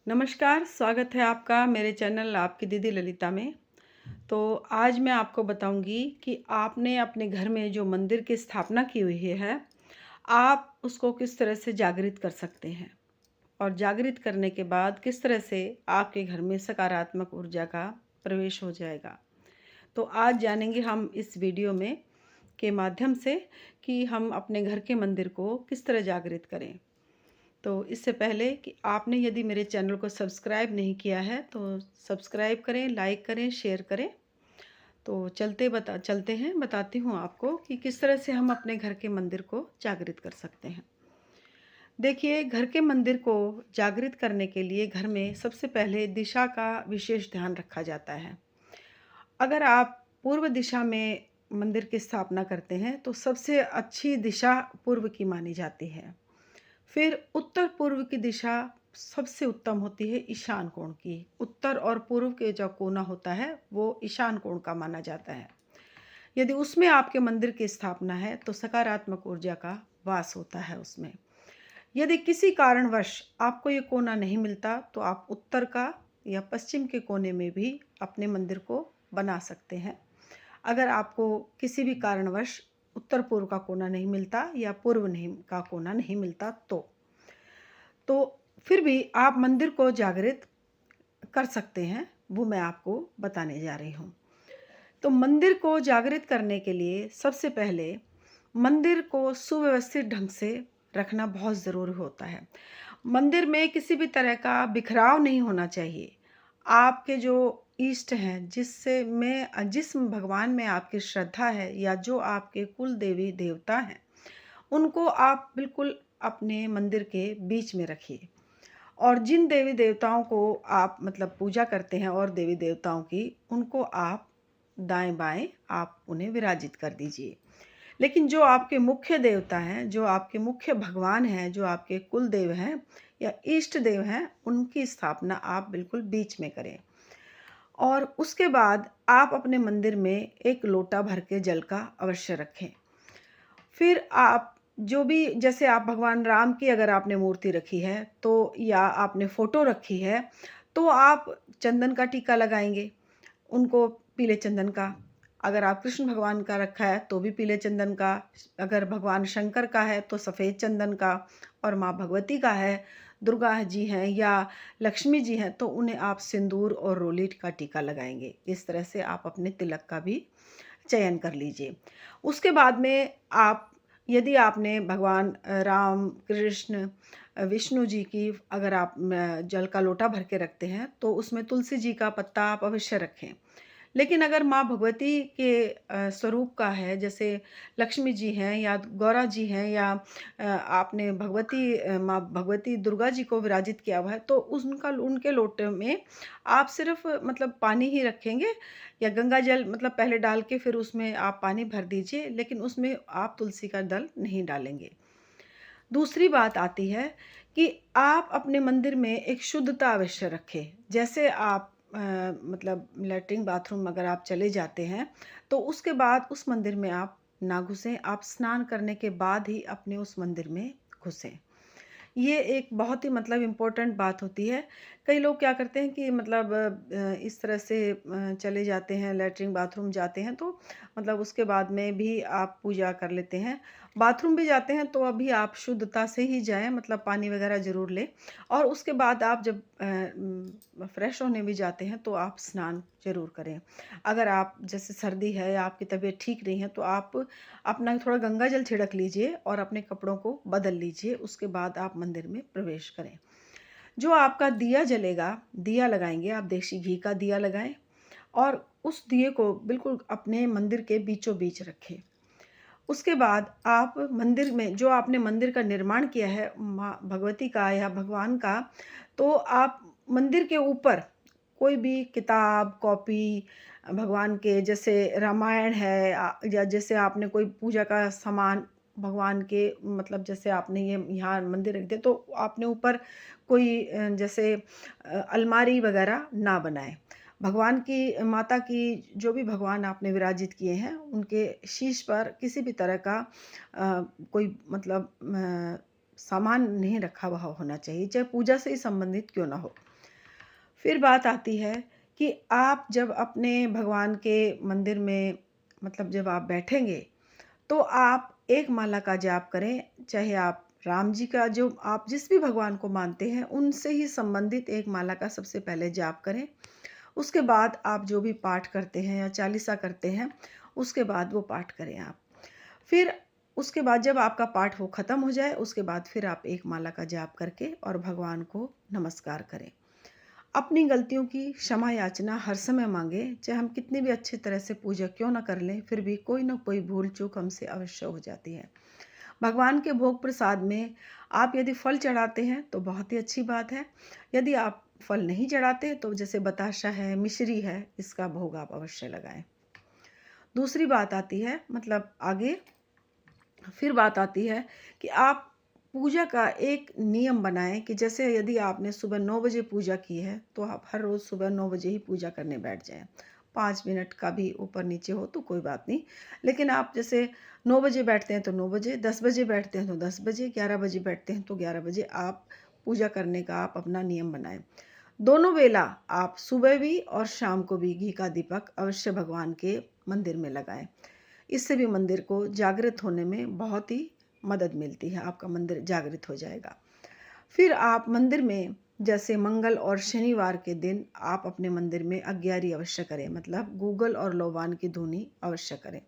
नमस्कार, स्वागत है आपका मेरे चैनल आपकी दीदी ललिता में। तो आज मैं आपको बताऊंगी कि आपने अपने घर में जो मंदिर की स्थापना की हुई है, आप उसको किस तरह से जागृत कर सकते हैं और जागृत करने के बाद किस तरह से आपके घर में सकारात्मक ऊर्जा का प्रवेश हो जाएगा। तो आज जानेंगे हम इस वीडियो में के माध्यम से कि हम अपने घर के मंदिर को किस तरह जागृत करें। तो इससे पहले कि आपने यदि मेरे चैनल को सब्सक्राइब नहीं किया है तो सब्सक्राइब करें, लाइक करें, शेयर करें। तो चलते हैं, बताती हूँ आपको कि किस तरह से हम अपने घर के मंदिर को जागृत कर सकते हैं। देखिए, घर के मंदिर को जागृत करने के लिए घर में सबसे पहले दिशा का विशेष ध्यान रखा जाता है। अगर आप पूर्व दिशा में मंदिर की स्थापना करते हैं तो सबसे अच्छी दिशा पूर्व की मानी जाती है। फिर उत्तर पूर्व की दिशा सबसे उत्तम होती है ईशान कोण की। उत्तर और पूर्व के जो कोना होता है वो ईशान कोण का माना जाता है। यदि उसमें आपके मंदिर की स्थापना है तो सकारात्मक ऊर्जा का वास होता है उसमें। यदि किसी कारणवश आपको ये कोना नहीं मिलता तो आप उत्तर का या पश्चिम के कोने में भी अपने मंदिर को बना सकते हैं। अगर आपको किसी भी कारणवश उत्तर पूर्व का कोना नहीं मिलता या पूर्व नहीं का कोना नहीं मिलता तो फिर भी आप मंदिर को जागृत कर सकते हैं, वो मैं आपको बताने जा रही हूँ। तो मंदिर को जागृत करने के लिए सबसे पहले मंदिर को सुव्यवस्थित ढंग से रखना बहुत ज़रूरी होता है। मंदिर में किसी भी तरह का बिखराव नहीं होना चाहिए। आपके जो इष्ट हैं, जिस भगवान में आपकी श्रद्धा है या जो आपके कुल देवी देवता हैं, उनको आप बिल्कुल अपने मंदिर के बीच में रखिए। और जिन देवी देवताओं को आप मतलब पूजा करते हैं और देवी देवताओं की, उनको आप दाएं-बाएं आप उन्हें विराजित कर दीजिए। लेकिन जो आपके मुख्य देवता हैं, जो आपके मुख्य भगवान हैं, जो आपके कुल देव हैं या इष्ट देव हैं, उनकी स्थापना आप बिल्कुल बीच में करें। और उसके बाद आप अपने मंदिर में एक लोटा भर के जल का अवश्य रखें। फिर आप जो भी जैसे आप भगवान राम की अगर आपने मूर्ति रखी है तो या आपने फ़ोटो रखी है, तो आप चंदन का टीका लगाएँगे, उनको पीले चंदन का। अगर आप कृष्ण भगवान का रखा है तो भी पीले चंदन का, अगर भगवान शंकर का है तो सफ़ेद चंदन का, और माँ भगवती का है, दुर्गा जी हैं या लक्ष्मी जी हैं तो उन्हें आप सिंदूर और रोली का टीका लगाएँगे। इस तरह से आप अपने तिलक का भी चयन कर लीजिए। उसके बाद में आप यदि आपने भगवान राम, कृष्ण, विष्णु जी की अगर आप जल का लोटा भर के रखते हैं, तो उसमें तुलसी जी का पत्ता आप अवश्य रखें। लेकिन अगर माँ भगवती के स्वरूप का है, जैसे लक्ष्मी जी हैं या गौरा जी हैं या आपने माँ भगवती दुर्गा जी को विराजित किया हुआ है, तो उनके लोटे में आप सिर्फ़ मतलब पानी ही रखेंगे या गंगा जल मतलब पहले डाल के फिर उसमें आप पानी भर दीजिए, लेकिन उसमें आप तुलसी का दल नहीं डालेंगे। दूसरी बात आती है कि आप अपने मंदिर में एक शुद्धता अवश्य रखें। जैसे आप मतलब लैट्रिन बाथरूम अगर आप चले जाते हैं, तो उसके बाद उस मंदिर में आप ना घुसें, आप स्नान करने के बाद ही अपने उस मंदिर में घुसें। ये एक बहुत ही मतलब इम्पोर्टेंट बात होती है। कई लोग क्या करते हैं कि मतलब इस तरह से चले जाते हैं, लैट्रिन बाथरूम जाते हैं तो मतलब उसके बाद में भी आप पूजा कर लेते हैं। बाथरूम भी जाते हैं तो अभी आप शुद्धता से ही जाएँ, मतलब पानी वगैरह ज़रूर लें, और उसके बाद आप जब फ्रेश होने भी जाते हैं तो आप स्नान ज़रूर करें। अगर आप जैसे सर्दी है या आपकी तबीयत ठीक नहीं है तो आप अपना थोड़ा गंगा जल छिड़क लीजिए और अपने कपड़ों को बदल लीजिए, उसके बाद आप मंदिर में प्रवेश करें। जो आपका दिया जलेगा, दिया लगाएँगे, आप देसी घी का दिया लगाएँ और उस दिए को बिल्कुल अपने मंदिर के बीचों-बीच रखें। उसके बाद आप मंदिर में जो आपने मंदिर का निर्माण किया है माँ भगवती का या भगवान का, तो आप मंदिर के ऊपर कोई भी किताब, कॉपी भगवान के जैसे रामायण है या जैसे आपने कोई पूजा का सामान भगवान के मतलब जैसे आपने ये यहाँ मंदिर रख दिया तो आपने ऊपर कोई जैसे अलमारी वगैरह ना बनाएँ। भगवान की माता की जो भी भगवान आपने विराजित किए हैं, उनके शीश पर किसी भी तरह का कोई मतलब सामान नहीं रखा हुआ होना चाहिए, चाहे पूजा से ही संबंधित क्यों ना हो। फिर बात आती है कि आप जब अपने भगवान के मंदिर में मतलब जब आप बैठेंगे, तो आप एक माला का जाप करें, चाहे आप राम जी का जो आप जिस भी भगवान को मानते हैं, उनसे ही संबंधित एक माला का सबसे पहले जाप करें। उसके बाद आप जो भी पाठ करते हैं या चालीसा करते हैं, उसके बाद वो पाठ करें आप। फिर उसके बाद जब आपका पाठ वो ख़त्म हो जाए, उसके बाद फिर आप एक माला का जाप करके और भगवान को नमस्कार करें। अपनी गलतियों की क्षमा याचना हर समय मांगे, चाहे हम कितनी भी अच्छी तरह से पूजा क्यों ना कर लें, फिर भी कोई ना कोई भूल चूक हमसे अवश्य हो जाती है। भगवान के भोग प्रसाद में आप यदि फल चढ़ाते हैं तो बहुत ही अच्छी बात है। यदि आप फल नहीं चढ़ाते तो जैसे बताशा है, मिश्री है, इसका भोग आप अवश्य लगाएं। दूसरी बात आती है मतलब आगे फिर बात आती है कि आप पूजा का एक नियम बनाएं कि जैसे यदि आपने सुबह 9 बजे पूजा की है, तो आप हर रोज़ सुबह 9 बजे ही पूजा करने बैठ जाएं। 5 मिनट का भी ऊपर नीचे हो तो कोई बात नहीं, लेकिन आप जैसे 9 बजे बैठते हैं तो 9 बजे, 10 बजे बैठते हैं तो 10 बजे, 11 बजे बैठते हैं तो 11 बजे आप पूजा करने का आप अपना नियम बनाएं। दोनों वेला आप सुबह भी और शाम को भी घी का दीपक अवश्य भगवान के मंदिर में लगाएं। इससे भी मंदिर को जागृत होने में बहुत ही मदद मिलती है, आपका मंदिर जागृत हो जाएगा। फिर आप मंदिर में जैसे मंगल और शनिवार के दिन आप अपने मंदिर में अग्यारी अवश्य करें, मतलब गूगल और लोबान की धुनी अवश्य करें।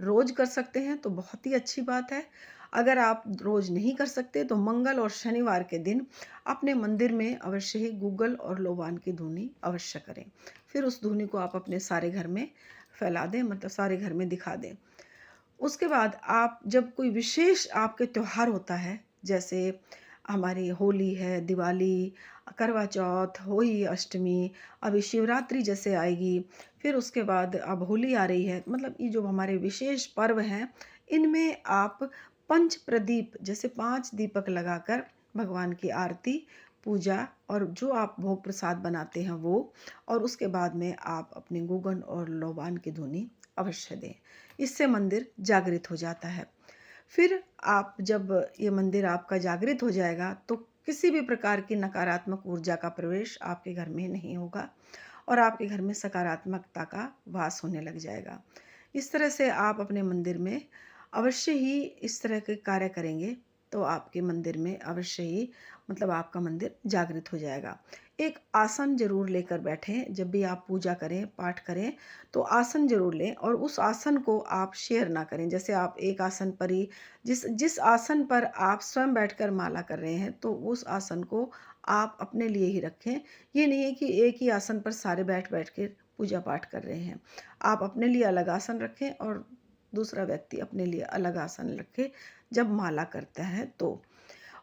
रोज कर सकते हैं तो बहुत ही अच्छी बात है। अगर आप रोज नहीं कर सकते तो मंगल और शनिवार के दिन अपने मंदिर में अवश्य ही गूगल और लोबान की धुनी अवश्य करें। फिर उस धुनी को आप अपने सारे घर में फैला दें, मतलब सारे घर में दिखा दें। उसके बाद आप जब कोई विशेष आपके त्योहार होता है, जैसे हमारी होली है, दिवाली, करवा चौथ, होली अष्टमी, अभी शिवरात्रि जैसे आएगी, फिर उसके बाद अब होली आ रही है, मतलब ये जो हमारे विशेष पर्व हैं, इनमें आप पंच प्रदीप जैसे 5 दीपक लगाकर भगवान की आरती, पूजा और जो आप भोग प्रसाद बनाते हैं वो, और उसके बाद में आप अपने गूंगन और लोबान की धुनी अवश्य दें। इससे मंदिर जागृत हो जाता है। फिर आप जब ये मंदिर आपका जागृत हो जाएगा तो किसी भी प्रकार की नकारात्मक ऊर्जा का प्रवेश आपके घर में नहीं होगा और आपके घर में सकारात्मकता का वास होने लग जाएगा। इस तरह से आप अपने मंदिर में अवश्य ही इस तरह के कार्य करेंगे तो आपके मंदिर में अवश्य ही मतलब आपका मंदिर जागृत हो जाएगा। एक आसन जरूर लेकर बैठें, जब भी आप पूजा करें, पाठ करें तो आसन जरूर लें और उस आसन को आप शेयर ना करें। जैसे आप एक आसन पर ही जिस जिस आसन पर आप स्वयं बैठकर माला कर रहे हैं तो उस आसन को आप अपने लिए ही रखें। ये नहीं है कि एक ही आसन पर सारे बैठ बैठ के पूजा पाठ कर रहे हैं। आप अपने लिए अलग आसन रखें और दूसरा व्यक्ति अपने लिए अलग आसन रखे जब माला करता है तो।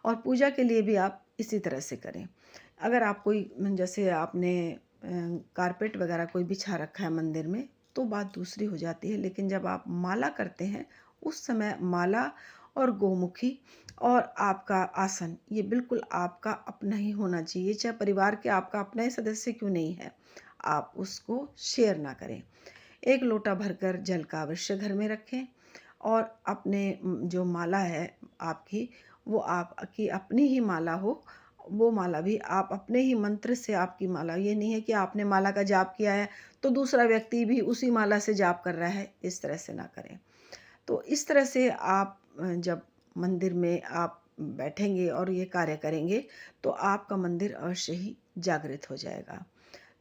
और पूजा के लिए भी आप इसी तरह से करें। अगर आप कोई जैसे आपने कारपेट वगैरह कोई बिछा रखा है मंदिर में तो बात दूसरी हो जाती है, लेकिन जब आप माला करते हैं उस समय माला और गोमुखी और आपका आसन ये बिल्कुल आपका अपना ही होना चाहिए, चाहे परिवार के आपका अपना ही सदस्य क्यों नहीं है, आप उसको शेयर ना करें। एक लोटा भरकर जल का अवश्य घर में रखें और अपने जो माला है आपकी, वो आपकी अपनी ही माला हो, वो माला भी आप अपने ही मंत्र से आपकी माला, ये नहीं है कि आपने माला का जाप किया है तो दूसरा व्यक्ति भी उसी माला से जाप कर रहा है, इस तरह से ना करें। तो इस तरह से आप जब मंदिर में आप बैठेंगे और ये कार्य करेंगे तो आपका मंदिर अवश्य ही जागृत हो जाएगा।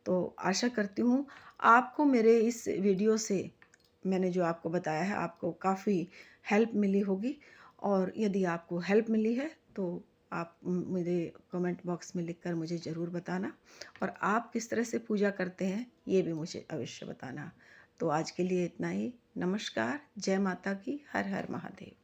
तो आशा करती हूँ आपको मेरे इस वीडियो से मैंने जो आपको बताया है आपको काफ़ी हेल्प मिली होगी, और यदि आपको हेल्प मिली है तो आप मेरे कमेंट बॉक्स में लिखकर मुझे ज़रूर बताना, और आप किस तरह से पूजा करते हैं ये भी मुझे अवश्य बताना। तो आज के लिए इतना ही। नमस्कार। जय माता की। हर हर महादेव।